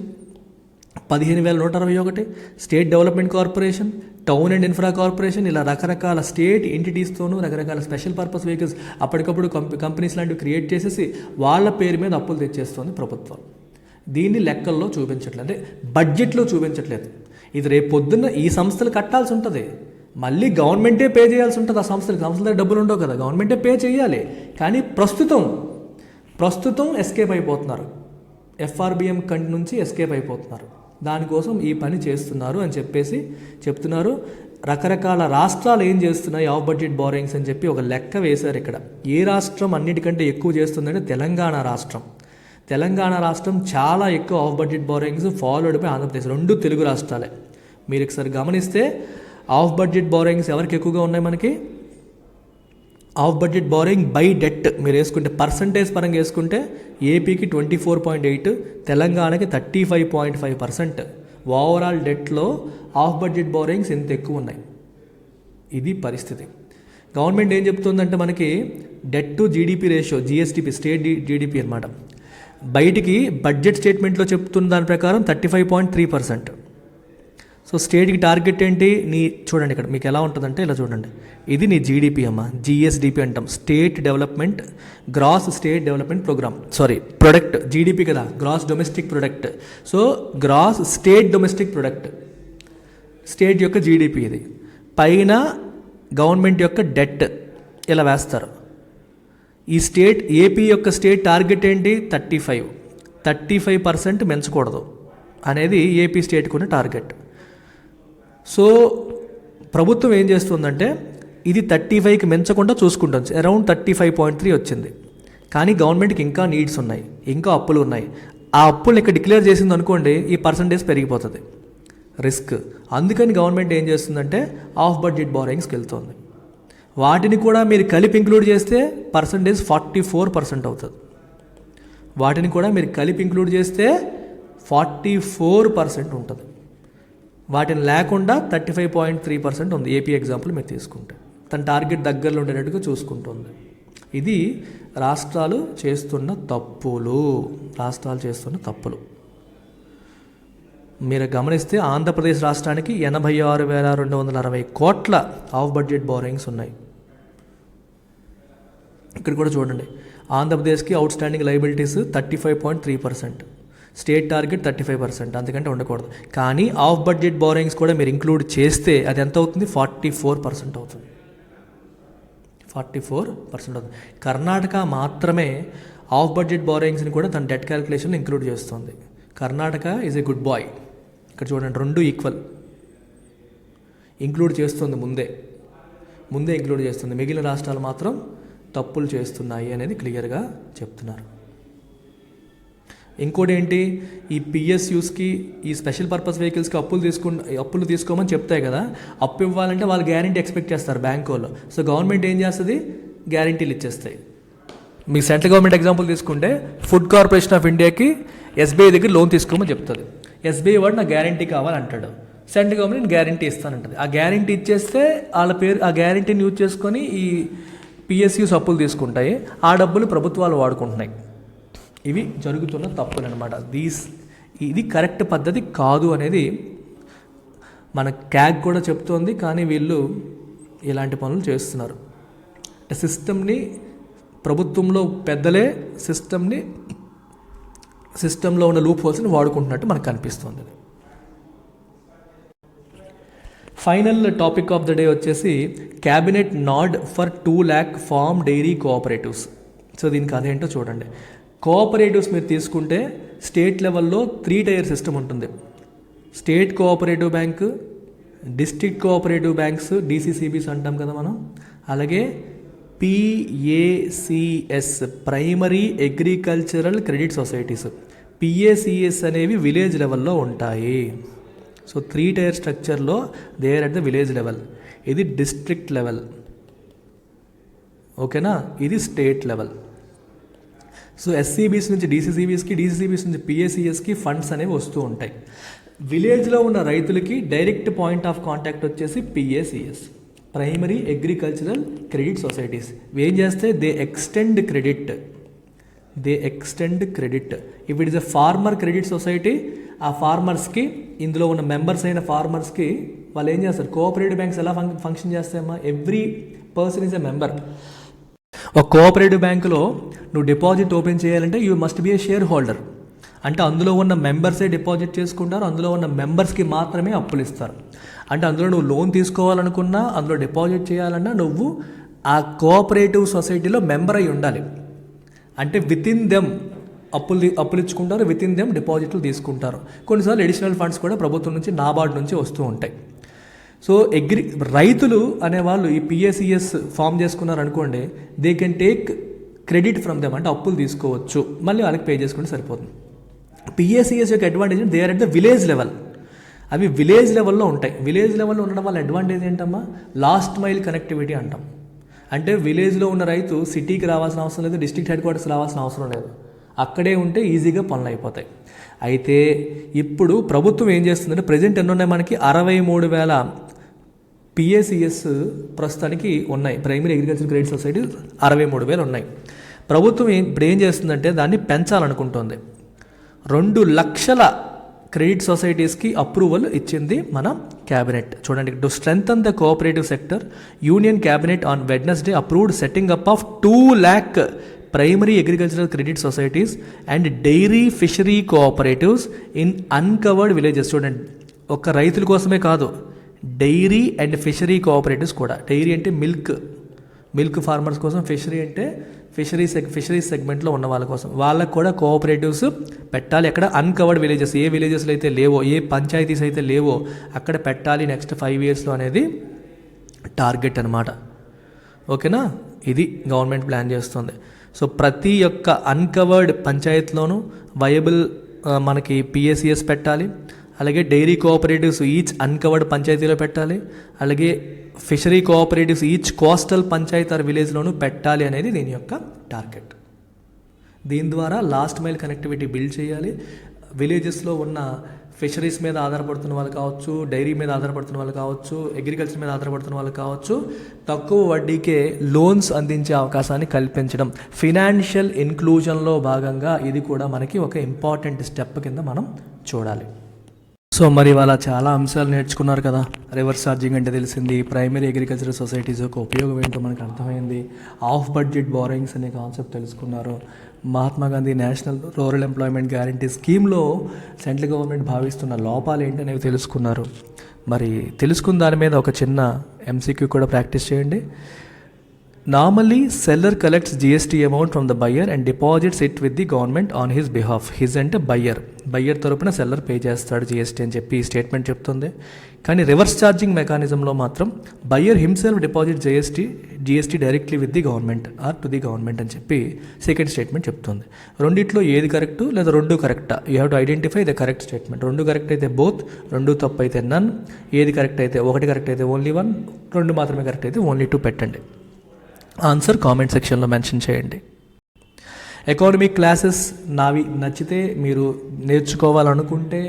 15,161, state development corporation, town and infra corporation, ఇలా రకరకాల స్టేట్ ఎంటిటీస్తోనూ రకరకాల స్పెషల్ పర్పస్ వెహికల్స్ అప్పటికప్పుడు కంపెనీస్ లాంటివి క్రియేట్ చేసేసి వాళ్ళ పేరు మీద అప్పులు తెచ్చేస్తుంది ప్రభుత్వం. దీన్ని లెక్కల్లో చూపించట్లేదు, అంటే బడ్జెట్లో చూపించట్లేదు. ఇది రేపు పొద్దున్న ఈ సంస్థలు కట్టాల్సి ఉంటుంది, మళ్ళీ గవర్నమెంటే పే చేయాల్సి ఉంటుంది. ఆ సంస్థల దగ్గర డబ్బులు ఉండవు కదా, గవర్నమెంటే పే చేయాలి. కానీ ప్రస్తుతం ఎస్కేప్ అయిపోతున్నారు, FRBM కంటి నుంచి ఎస్కేప్ అయిపోతున్నారు. దానికోసం ఈ పని చేస్తున్నారు అని చెప్పేసి చెప్తున్నారు. రకరకాల రాష్ట్రాలు ఏం చేస్తున్నాయి ఆఫ్ బడ్జెట్ బారోయింగ్స్ అని చెప్పి ఒక లెక్క వేశారు ఇక్కడ. ఏ రాష్ట్రం అన్నిటికంటే ఎక్కువ చేస్తుందంటే తెలంగాణ రాష్ట్రం. తెలంగాణ రాష్ట్రం చాలా ఎక్కువ of budget borrowings, followed by Andhra Pradesh. రెండు తెలుగు రాష్ట్రాలే. మీరు ఒకసారి గమనిస్తే ఆఫ్ బడ్జెట్ బారోయింగ్స్ ఎవరికి ఎక్కువగా ఉన్నాయి, మనకి of budget borrowing by det మీరు వేసుకుంటే పర్సంటేజ్ పరంగా వేసుకుంటే ఏపీకి 24.8, తెలంగాణకి 35.5%. ఓవరాల్ డెట్లో ఆఫ్ బడ్జెట్ బారోయింగ్స్ ఎంత ఎక్కువ ఉన్నాయి. ఇది పరిస్థితి. గవర్నమెంట్ ఏం చెప్తుందంటే మనకి debt to GDP ratio, GSDP state GDP అనమాట, బయటికి బడ్జెట్ స్టేట్మెంట్లో చెప్తున్న దాని ప్రకారం 35.3%. సో స్టేట్కి టార్గెట్ ఏంటి, చూడండి ఇక్కడ మీకు ఎలా ఉంటుందంటే ఇలా చూడండి, ఇది నీ జీడిపి అమ్మ, GSDP అంటాం, state development gross state development product. GDP కదా, gross domestic product. So gross state domestic product, state యొక్క జీడిపి. ఇది పైన గవర్నమెంట్ యొక్క డెట్ ఇలా వేస్తారు. ఈ ఏపీ యొక్క స్టేట్ టార్గెట్ ఏంటి, 35% పెంచకూడదు అనేది ఏపీ స్టేట్కి ఉన్న టార్గెట్. సో ప్రభుత్వం ఏం చేస్తుందంటే ఇది 35కి మించకుండా చూసుకుంటుంది, అరౌండ్ 35.3 వచ్చింది. కానీ గవర్నమెంట్కి ఇంకా నీడ్స్ ఉన్నాయి, ఇంకా అప్పులు ఉన్నాయి. ఆ అప్పులు ఇక్కడ డిక్లేర్ చేసింది అనుకోండి, ఈ పర్సంటేజ్ పెరిగిపోతుంది, రిస్క్. అందుకని గవర్నమెంట్ ఏం చేస్తుందంటే ఆఫ్ బడ్జెట్ బారోయింగ్స్కి వెళ్తుంది. వాటిని కూడా మీరు కలిపి ఇంక్లూడ్ చేస్తే పర్సంటేజ్ 44% అవుతుంది. వాటిని కూడా మీరు కలిపి ఇంక్లూడ్ చేస్తే 44% ఉంటుంది. వాటిని లేకుండా 35.3% ఉంది. ఏపీ ఎగ్జాంపుల్ మీరు తీసుకుంటే తన టార్గెట్ దగ్గరలో ఉండేటట్టుగా చూసుకుంటుంది. ఇది రాష్ట్రాలు చేస్తున్న తప్పులు. మీరు గమనిస్తే ఆంధ్రప్రదేశ్ రాష్ట్రానికి 86,260 కోట్ల ఆఫ్ బడ్జెట్ బారోయింగ్స్ ఉన్నాయి. ఇక్కడ కూడా చూడండి, ఆంధ్రప్రదేశ్కి out standing liabilities 35.3%, state target 35%, అంతకంటే ఉండకూడదు. కానీ ఆఫ్ బడ్జెట్ బారోయింగ్స్ కూడా మీరు ఇంక్లూడ్ చేస్తే అది ఎంత అవుతుంది, 44% అవుతుంది. 44% అవుతుంది. కర్ణాటక మాత్రమే ఆఫ్ బడ్జెట్ బారోయింగ్స్ని కూడా తన డెట్ క్యాలిక్యులేషన్లో ఇంక్లూడ్ చేస్తుంది. Karnataka is a good boy. ఇక్కడ చూడండి, రెండు ఈక్వల్. ఇంక్లూడ్ చేస్తుంది, ముందే ఇంక్లూడ్ చేస్తుంది. మిగిలిన రాష్ట్రాలు మాత్రం తప్పులు చేస్తున్నాయి అనేది క్లియర్గా చెప్తున్నారు. ఇంకోటి ఏంటి, ఈ పిఎస్యూస్కి, ఈ స్పెషల్ పర్పస్ వెహికల్స్కి అప్పులు తీసుకోమని చెప్తాయి కదా, అప్పు ఇవ్వాలంటే వాళ్ళు గ్యారంటీ ఎక్స్పెక్ట్ చేస్తారు బ్యాంక్ వాళ్ళు. సో గవర్నమెంట్ ఏం చేస్తుంది, గ్యారంటీలు ఇచ్చేస్తాయి. మీ సెంట్రల్ గవర్నమెంట్ ఎగ్జాంపుల్ తీసుకుంటే ఫుడ్ కార్పొరేషన్ ఆఫ్ ఇండియాకి ఎస్బీఐ దగ్గర లోన్ తీసుకోమని చెప్తుంది. ఎస్బీఐ వాడు నాకు గ్యారంటీ కావాలంటాడు, సెంట్రల్ గవర్నమెంట్ గ్యారంటీ ఇస్తానంటుంది. ఆ గ్యారంటీ ఇచ్చేస్తే వాళ్ళ పేరు, ఆ గ్యారంటీని యూజ్ చేసుకొని ఈ పిఎస్యూస్ అప్పులు తీసుకుంటాయి. ఆ డబ్బులు ప్రభుత్వాలు వాడుకుంటున్నాయి. ఇవి జరుగుతున్న తప్పులు అనమాట. ఇది కరెక్ట్ పద్ధతి కాదు అనేది మన క్యాగ్ కూడా చెప్తోంది. కానీ వీళ్ళు ఇలాంటి పనులు చేస్తున్నారు. సిస్టమ్ని, ప్రభుత్వంలో పెద్దలే సిస్టంలో ఉన్న లూప్ హోల్స్ని వాడుకుంటున్నట్టు మనకు కనిపిస్తుంది. Final topic of the day వచ్చేసి cabinet nod for 2 lakh farm dairy cooperatives. So దీనికి అదేంటో చూడండి. కోఆపరేటివ్స్ మీరు తీసుకుంటే స్టేట్ లెవెల్లో 3 tier సిస్టమ్ ఉంటుంది. State cooperative bank, district cooperative banks, DCCBs అంటాం కదా మనం, అలాగే PACS, primary agricultural credit societies. PACS అనేవి విలేజ్ లెవెల్లో ఉంటాయి. సో 3 tier స్ట్రక్చర్లో they are at the village level. ఇది డిస్ట్రిక్ట్ లెవెల్, ఓకేనా, ఇది స్టేట్ లెవెల్. సో ఎస్సీబీస్ నుంచి డీసీసీబీస్కి, డీసీసీబీస్ నుంచి పిఏసిఎస్కి ఫండ్స్ అనేవి వస్తూ ఉంటాయి. విలేజ్లో ఉన్న రైతులకి డైరెక్ట్ పాయింట్ ఆఫ్ కాంటాక్ట్ వచ్చేసి PACS, primary agricultural credit societies. ఏం చేస్తే they extend credit. If it is a farmer credit society, ఆ ఫార్మర్స్కి, ఇందులో ఉన్న మెంబర్స్ అయిన ఫార్మర్స్కి వాళ్ళు ఏం చేస్తారు, కోఆపరేటివ్ బ్యాంక్స్ ఎలా ఫంక్షన్ చేస్తాయమ్మా, every person is a member. ఒక కోఆపరేటివ్ బ్యాంకులో నువ్వు డిపాజిట్ ఓపెన్ చేయాలంటే you must be a shareholder. అంటే అందులో ఉన్న మెంబర్సే డిపాజిట్ చేసుకుంటారు, అందులో ఉన్న మెంబర్స్కి మాత్రమే అప్పులు ఇస్తారు. అంటే అందులో నువ్వు లోన్ తీసుకోవాలనుకున్నా, అందులో డిపాజిట్ చేయాలన్నా నువ్వు ఆ కోఆపరేటివ్ సొసైటీలో మెంబర్ అయి ఉండాలి. అంటే విత్ ఇన్ దెమ్ అప్పులు ఇచ్చుకుంటారు, విత్ ఇన్ దెమ్ డిపాజిట్లు తీసుకుంటారు. కొన్నిసార్లు అడిషనల్ ఫండ్స్ కూడా ప్రభుత్వం నుంచి, నాబార్డ్ నుంచి వస్తూ ఉంటాయి. సో రైతులు అనేవాళ్ళు ఈ పిఏసిఎస్ ఫామ్ చేసుకున్నారు అనుకోండి, they can take credit from them. అంటే అప్పులు తీసుకోవచ్చు, మళ్ళీ వాళ్ళకి పే చేసుకుంటే సరిపోతుంది. పిఏసిఎస్ యొక్క advantage they are at the village level. అవి విలేజ్ లెవెల్లో ఉంటాయి. విలేజ్ లెవెల్లో ఉండడం వల్ల అడ్వాంటేజ్ ఏంటమ్మా, లాస్ట్ మైల్ కనెక్టివిటీ అంటాం. అంటే విలేజ్లో ఉన్న రైతు సిటీకి రావాల్సిన అవసరం లేదు, డిస్ట్రిక్ట్ హెడ్ క్వార్టర్స్ రావాల్సిన అవసరం లేదు, అక్కడే ఉంటే ఈజీగా పనులు అయిపోతాయి. అయితే ఇప్పుడు ప్రభుత్వం ఏం చేస్తుందంటే, ప్రజెంట్ ఎన్ని ఉన్నాయి మనకి, 63,000 పిఏసిఎస్ ప్రస్తుతానికి ఉన్నాయి. ప్రైమరీ అగ్రికల్చర్ క్రెడిట్ సొసైటీ 63,000 ఉన్నాయి. ప్రభుత్వం ఇప్పుడు ఏం చేస్తుందంటే దాన్ని పెంచాలనుకుంటోంది. 2 లక్షల క్రెడిట్ సొసైటీస్కి అప్రూవల్ ఇచ్చింది మన క్యాబినెట్. చూడండి, to strengthen the cooperative sector, union cabinet on Wednesday approved setting up of 2 lakh primary agricultural credit societies and dairy fishery cooperatives in uncovered villages. చూడండి, ఒక్క రైతుల కోసమే కాదు, డైరీ అండ్ ఫిషరీ కోఆపరేటివ్స్ కూడా. Dairy అంటే milk farmers కోసం, fishery అంటే fisheries సెగ్మెంట్లో ఉన్న వాళ్ళ కోసం, వాళ్ళకు కూడా కోఆపరేటివ్స్ పెట్టాలి. ఎక్కడ అన్కవర్డ్ విలేజెస్, ఏ విలేజెస్లో అయితే లేవో, ఏ పంచాయతీస్ అయితే లేవో అక్కడ పెట్టాలి నెక్స్ట్ 5 yearsలో అనేది టార్గెట్ అనమాట. ఓకేనా, ఇది గవర్నమెంట్ ప్లాన్ చేస్తుంది. సో ప్రతి ఒక్క అన్కవర్డ్ పంచాయత్లోనూ వయబుల్ మనకి పిఎస్సిఎస్ పెట్టాలి. అలాగే డైరీ కోఆపరేటివ్స్ ఈచ్ అన్కవర్డ్ పంచాయతీలో పెట్టాలి. అలాగే fishery cooperatives each coastal panchayat or విలేజ్లోనూ పెట్టాలి అనేది దీని యొక్క టార్గెట్. దీని ద్వారా లాస్ట్ మైల్ కనెక్టివిటీ బిల్డ్ చేయాలి. విలేజెస్లో ఉన్న ఫిషరీస్ మీద ఆధారపడుతున్న వాళ్ళు కావచ్చు, డైరీ మీద ఆధారపడుతున్న వాళ్ళు కావచ్చు, అగ్రికల్చర్ మీద ఆధారపడుతున్న వాళ్ళు కావచ్చు, తక్కువ వడ్డీకే లోన్స్ అందించే అవకాశాన్ని కల్పించడం. ఫినాన్షియల్ ఇన్క్లూజన్లో భాగంగా ఇది కూడా మనకి ఒక ఇంపార్టెంట్ స్టెప్ కింద మనం చూడాలి. సో మరి ఇవాళ చాలా అంశాలు నేర్చుకున్నారు కదా. రివర్స్ ఛార్జింగ్ అంటే తెలిసింది, ప్రైమరీ అగ్రికల్చరల్ సొసైటీస్ యొక్క ఉపయోగం ఏంటో మనకు అర్థమైంది, ఆఫ్ బడ్జెట్ బారోయింగ్స్ అనే కాన్సెప్ట్ తెలుసుకున్నారు, Mahatma Gandhi national rural employment guarantee స్కీమ్లో సెంట్రల్ గవర్నమెంట్ భావిస్తున్న లోపాలు ఏంటనేవి తెలుసుకున్నారు. మరి తెలుసుకున్న దాని మీద ఒక చిన్న ఎంసీక్యూ కూడా ప్రాక్టీస్ చేయండి. Normally seller collects GST amount from the buyer and deposits it with the government on his behalf. His అంటే బయ్యర్ తరపున సెల్లర్ పే చేస్తాడు జిఎస్టీ అని చెప్పి ఈ స్టేట్మెంట్ చెప్తుంది. కానీ రివర్స్ ఛార్జింగ్ మెకానిజంలో మాత్రం buyer himself deposit GST directly with the government are to the government అని చెప్పి సెకండ్ స్టేట్మెంట్ చెప్తుంది. రెండిట్లో ఏది కరెక్ట్ లేదా రెండు కరెక్టా, you have to identify the correct statement. రెండు కరెక్ట్ అయితే బోత్, రెండు తప్పు అయితే నన్. ఏది కరెక్ట్ అయితే ఒకటి కరెక్ట్ అయితే ఓన్లీ వన్, రెండు మాత్రమే కరెక్ట్ అయితే ఓన్లీ టూ పెట్టండి. ఆన్సర్ కామెంట్ సెక్షన్లో మెన్షన్ చేయండి. ఎకానమిక్ క్లాసెస్ నావి నచ్చితే, మీరు నేర్చుకోవాలనుకుంటే,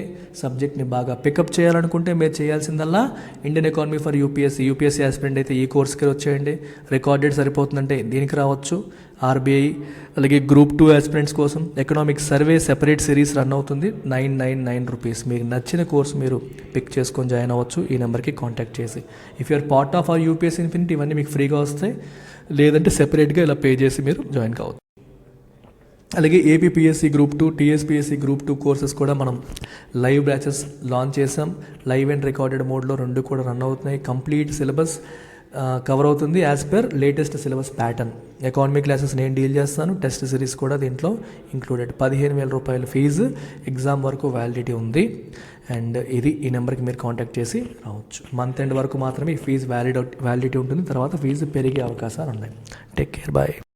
సబ్జెక్ట్ని బాగా పికప్ చేయాలనుకుంటే మీరు చేయాల్సిందల్లా Indian economy for UPSC aspirant అయితే ఈ కోర్స్కి వచ్చేయండి. రికార్డెడ్ సరిపోతుందంటే దీనికి రావచ్చు. ఆర్బీఐ అలాగే గ్రూప్ 2 ఆస్పిరెంట్స్ కోసం economic survey separate series run అవుతుంది. 999 రూపీస్. మీకు నచ్చిన కోర్స్ మీరు పిక్ చేసుకొని జాయిన్ అవ్వచ్చు ఈ నెంబర్కి కాంటాక్ట్ చేసి. If you're part of our UPSC infinity ఇవన్నీ మీకు ఫ్రీగా వస్తాయి, లేదంటే సెపరేట్గా ఇలా పే చేసి మీరు జాయిన్ కావచ్చు. అలాగే APPSC group 2, TSPSC group 2 courses కూడా మనం లైవ్ బ్యాచెస్ లాంచ్ చేసాం. లైవ్ అండ్ రికార్డెడ్ మోడ్లో రెండు కూడా రన్ అవుతున్నాయి. కంప్లీట్ సిలబస్ కవర్ అవుతుంది as per latest syllabus pattern. Economy classes నేను డీల్ చేస్తాను, టెస్ట్ సిరీస్ కూడా దీంట్లో ఇంక్లూడెడ్. 15,000 రూపాయల ఫీజు, ఎగ్జామ్ వరకు వ్యాలిడిటీ ఉంది. అండ్ ఈ నెంబర్కి మీరు కాంటాక్ట్ చేసి రావచ్చు. మంత్ ఎండ్ వరకు మాత్రమే ఈ ఫీజు వ్యాలిడిటీ ఉంటుంది, తర్వాత ఫీజు పెరిగే అవకాశాలు ఉన్నాయి. Take care, bye.